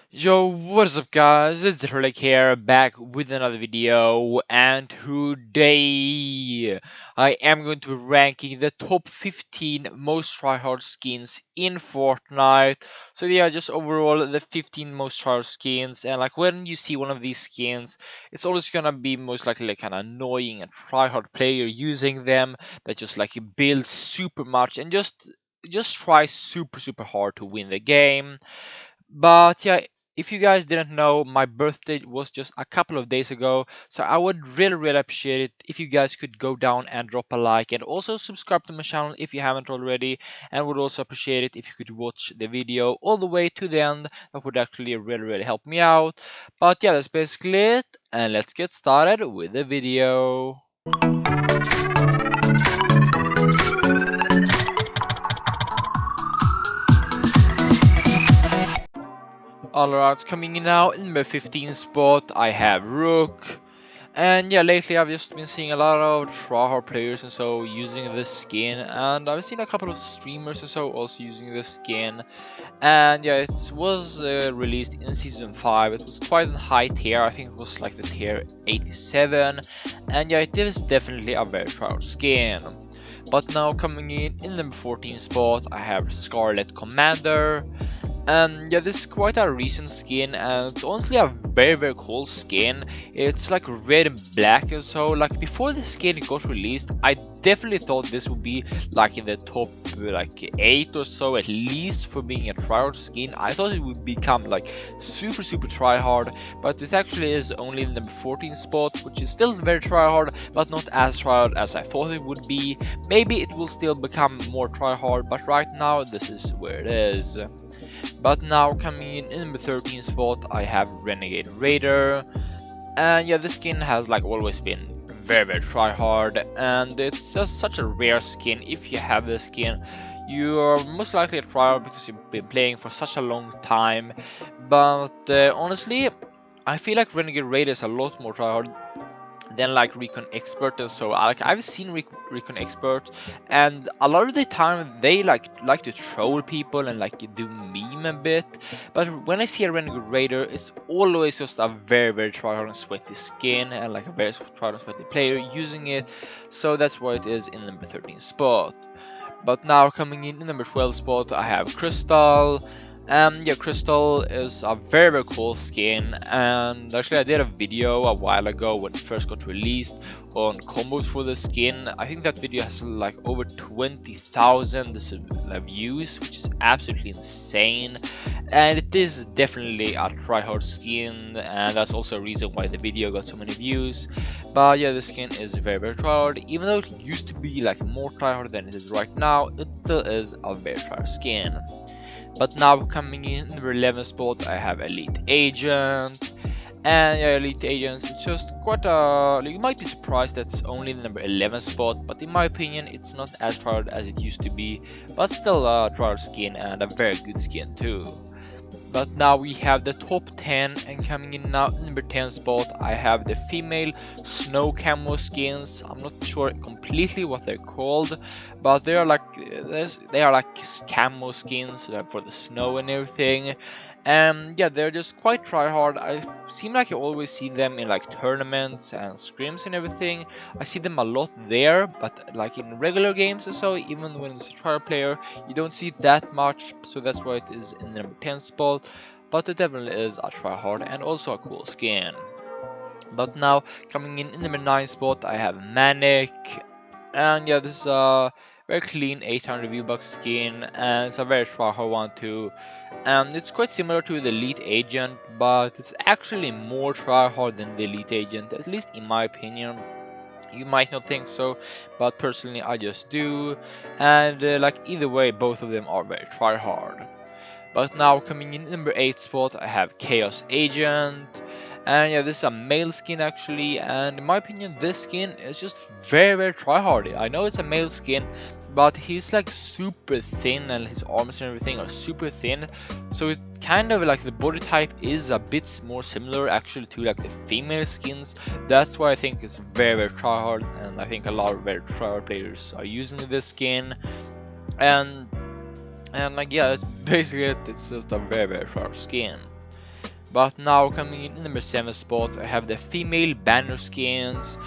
Yo, what is up guys, it's ZetraLake here, back with another video, and today I am going to be ranking the top 15 most tryhard skins in Fortnite. So yeah, just overall the 15 most tryhard skins, and like when you see one of these skins, it's always gonna be most likely like an annoying and tryhard player using them that just like builds super much and just try super hard to win the game. But yeah, if you guys didn't know, my birthday was just a couple of days ago, so I would really appreciate it if you guys could go down and drop a like and also subscribe to my channel if you haven't already, and would also appreciate it if you could watch the video all the way to the end. That would actually really help me out. But yeah, that's basically it, and let's get started with the video. Alright, coming in now in my 15th spot, I have Rook. And yeah, lately I've just been seeing a lot of Tryhard players and so using this skin, and I've seen a couple of streamers and so also using this skin. And yeah, it was released in season 5. It was quite a high tier. I think it was like the tier 87, and yeah, it is definitely a very Tryhard skin. But now coming in the number 14 spot, I have Scarlet Commander. And yeah, this is quite a recent skin, and it's honestly a very cool skin. It's like red and black, and so like before the skin got released, I definitely thought this would be like in the top like 8 or so at least for being a tryhard skin. I thought it would become like super tryhard, but it actually is only in the number 14 spot, which is still very tryhard, but not as tryhard as I thought it would be. Maybe it will still become more tryhard, but right now this is where it is. But now coming in number 13 spot, I have Renegade Raider. And yeah, this skin has like always been very try hard, and it's just such a rare skin. If you have this skin, you're most likely a tryhard because you've been playing for such a long time. But honestly, I feel like Renegade Raider is a lot more tryhard than like Recon Expert. And so like I've seen Recon Expert, and a lot of the time they like to troll people and like do meme a bit, but when I see a Renegade Raider, it's always just a very tryhard and sweaty skin, and like a very tryhard and sweaty player using it. So that's why it is in number 13 spot. But now coming in number 12 spot, I have Crystal. Yeah, Crystal is a very cool skin, and actually I did a video a while ago when it first got released on combos for the skin. I think that video has like over 20,000 views, which is absolutely insane, and it is definitely a tryhard skin, and that's also a reason why the video got so many views. But yeah, the skin is very tryhard. Even though it used to be like more tryhard than it is right now, it still is a very tryhard skin. But now coming in the 11th spot, I have Elite Agent. And yeah, Elite Agent, it's just quite a... You might be surprised that's only the number 11 spot, but in my opinion, it's not as tryhard as it used to be. But still a tryhard skin, and a very good skin too. But now we have the top 10, and coming in now number 10 spot, I have the female snow camo skins. I'm not sure completely what they're called, but they are like camo skins for the snow and everything. And yeah, they're just quite try hard. I seem like I always see them in like tournaments and scrims and everything. I see them a lot there, but like in regular games and so, even when it's a try player, you don't see that much. So that's why it is in the number 10 spot. But it definitely is a try hard and also a cool skin. But now coming in number 9 spot, I have Manic. And yeah, this is a very clean 800 V-Bucks skin, and it's a very tryhard one too. And it's quite similar to the Elite Agent, but it's actually more tryhard than the Elite Agent, at least in my opinion. You might not think so, but personally I just do. And like either way, both of them are very tryhard. But now coming in number 8 spot, I have Chaos Agent. And yeah, this is a male skin actually, and in my opinion this skin is just very tryhard. I know it's a male skin, but he's like super thin and his arms and everything are super thin, so it kind of like the body type is a bit more similar actually to like the female skins. That's why I think it's very tryhard, and I think a lot of very tryhard players are using this skin. And like yeah, it's basically it. It's just a very tryhard skin. But now coming in number 7 spot, I have the female banner skins.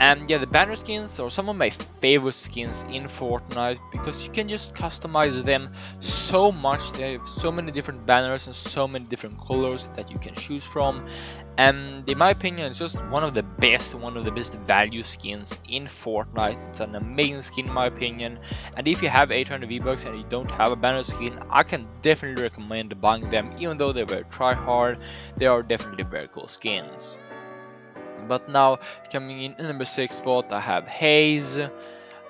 And yeah, the banner skins are some of my favorite skins in Fortnite because you can just customize them so much. They have so many different banners and so many different colors that you can choose from. And in my opinion, it's just one of the best value skins in Fortnite. It's an amazing skin in my opinion. And if you have 800 V-Bucks and you don't have a banner skin, I can definitely recommend buying them. Even though they're very tryhard, they are definitely very cool skins. But now coming in number 6 spot, I have Haze.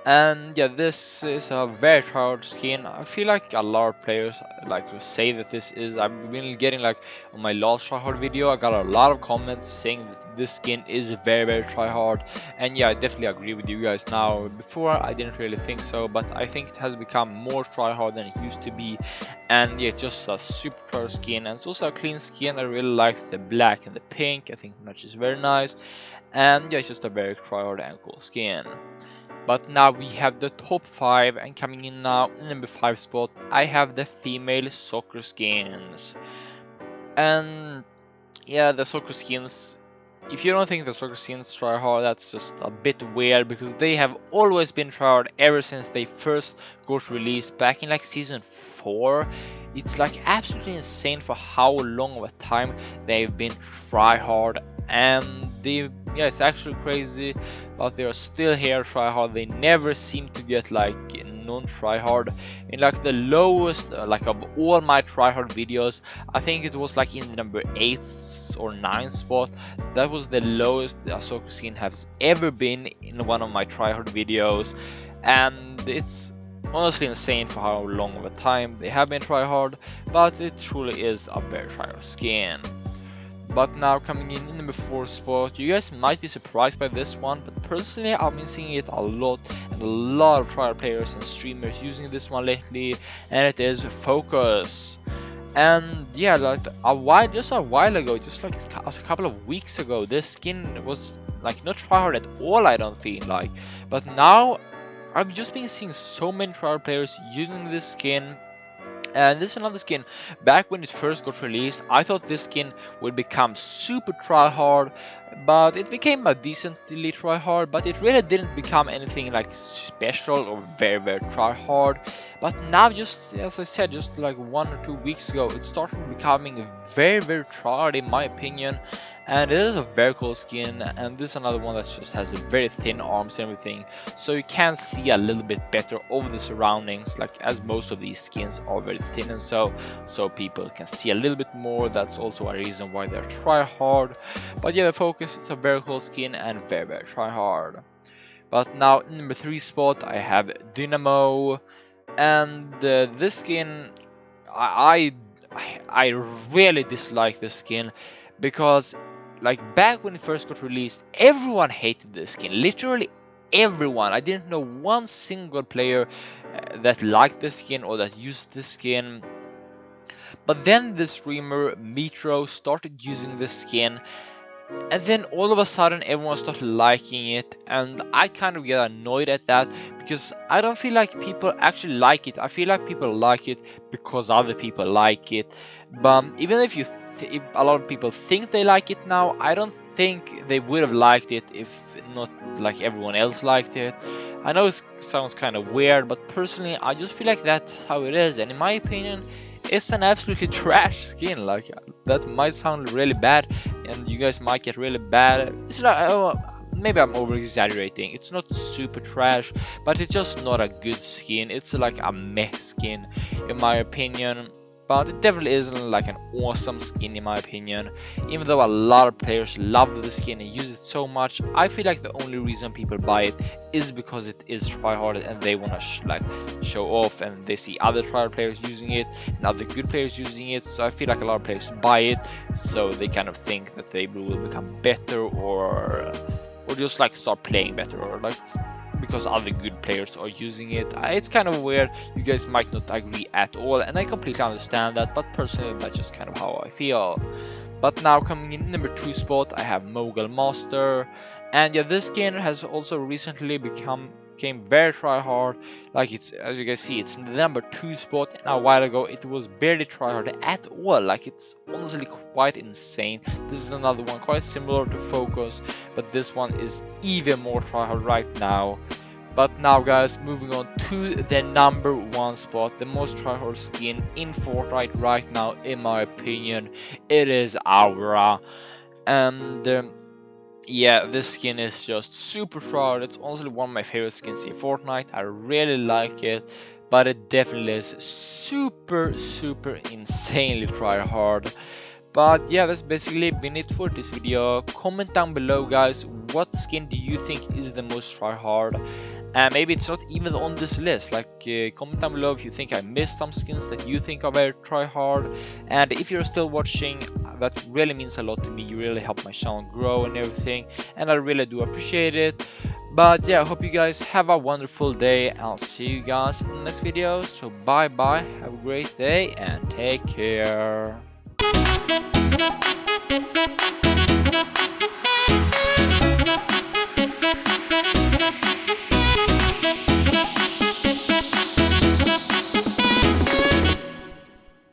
And yeah, this is a very hard skin. I feel like a lot of players like to say that this is. I've been getting like on my last tryhard video, I got a lot of comments saying that this skin is very tryhard. And yeah, I definitely agree with you guys now. Before I didn't really think so, but I think it has become more tryhard than it used to be. And yeah, it's just a super tryhard skin, and it's also a clean skin. I really like the black and the pink. I think it matches very nice. And yeah, it's just a very tryhard and cool skin. But now we have the top 5, and coming in now in number 5 spot, I have the female soccer skins. And yeah, the soccer skins, if you don't think the soccer skins try hard, that's just a bit weird because they have always been try hard ever since they first got released back in like season 4. It's like absolutely insane for how long of a time they've been try hard, and yeah, it's actually crazy, but they are still here try hard. They never seem to get like non-try hard. In like the lowest like of all my try hard videos, I think it was like in the number 8 or 9 spot. That was the lowest a soccer skin has ever been in one of my try hard videos, and it's honestly insane for how long of a time they have been try hard, but it truly is a very try hard skin. But now coming in number 4 spot, you guys might be surprised by this one, but personally I've been seeing it a lot, and a lot of trial players and streamers using this one lately, and it is Focus. And yeah, like just a while ago, just like a couple of weeks ago, this skin was like not tryhard at all, I don't feel like. But now I've just been seeing so many trial players using this skin. And this is another skin. Back when it first got released, I thought this skin would become super tryhard, but it became a decently tryhard, but it really didn't become anything like special or very tryhard. But now, just as I said, just like 1 or 2 weeks ago, it started becoming very tryhard in my opinion. And it is a very cool skin, and this is another one that just has a very thin arms and everything, so you can see a little bit better over the surroundings, like as most of these skins are very thin, and so people can see a little bit more. That's also a reason why they're try hard. But yeah, the Focus is a very cool skin and very try hard. But now in number 3 spot, I have Dynamo, and this skin, I really dislike this skin because like back when it first got released, everyone hated this skin. Literally everyone. I didn't know one single player that liked this skin or that used this skin. But then the streamer Metro started using this skin, and then all of a sudden everyone started liking it, and I kind of get annoyed at that because I don't feel like people actually like it. I feel like people like it because other people like it. But even if if a lot of people think they like it now, I don't think they would have liked it if not like everyone else liked it. I know it sounds kind of weird, but personally I just feel like that's how it is, and in my opinion it's an absolutely trash skin. Like that might sound really bad and you guys might get really bad. It's not, maybe I'm over exaggerating. It's not super trash, but it's just not a good skin. It's like a meh skin in my opinion. But it definitely isn't like an awesome skin in my opinion. Even though a lot of players love the skin and use it so much, I feel like the only reason people buy it is because it is tryhard and they want to like show off, and they see other tryhard players using it and other good players using it. So I feel like a lot of players buy it so they kind of think that they will become better, or just like start playing better, or like because other good players are using it. It's kind of weird. You guys might not agree at all, and I completely understand that, but personally that's just kind of how I feel. But now coming in number 2 spot, I have Mogul Master, and yeah, this skin has also recently become became very Tryhard. Like, it's, as you guys see, it's in the number 2 spot, and a while ago it was barely Tryhard at all. Like, it's honestly quite insane. This is another one quite similar to Focus, but this one is even more Tryhard right now. But now, guys, moving on to the number 1 spot, the most tryhard skin in Fortnite right now, in my opinion, it is Aura. And yeah, this skin is just super tryhard. It's honestly one of my favorite skins in Fortnite. I really like it, but it definitely is super insanely tryhard. But yeah, that's basically been it for this video. Comment down below, guys, what skin do you think is the most tryhard? And maybe it's not even on this list. Like, comment down below if you think I missed some skins that you think are very tryhard. And if you're still watching, that really means a lot to me. You really help my channel grow and everything, and I really do appreciate it. But yeah, I hope you guys have a wonderful day. I'll see you guys in the next video. So bye bye, have a great day, and take care.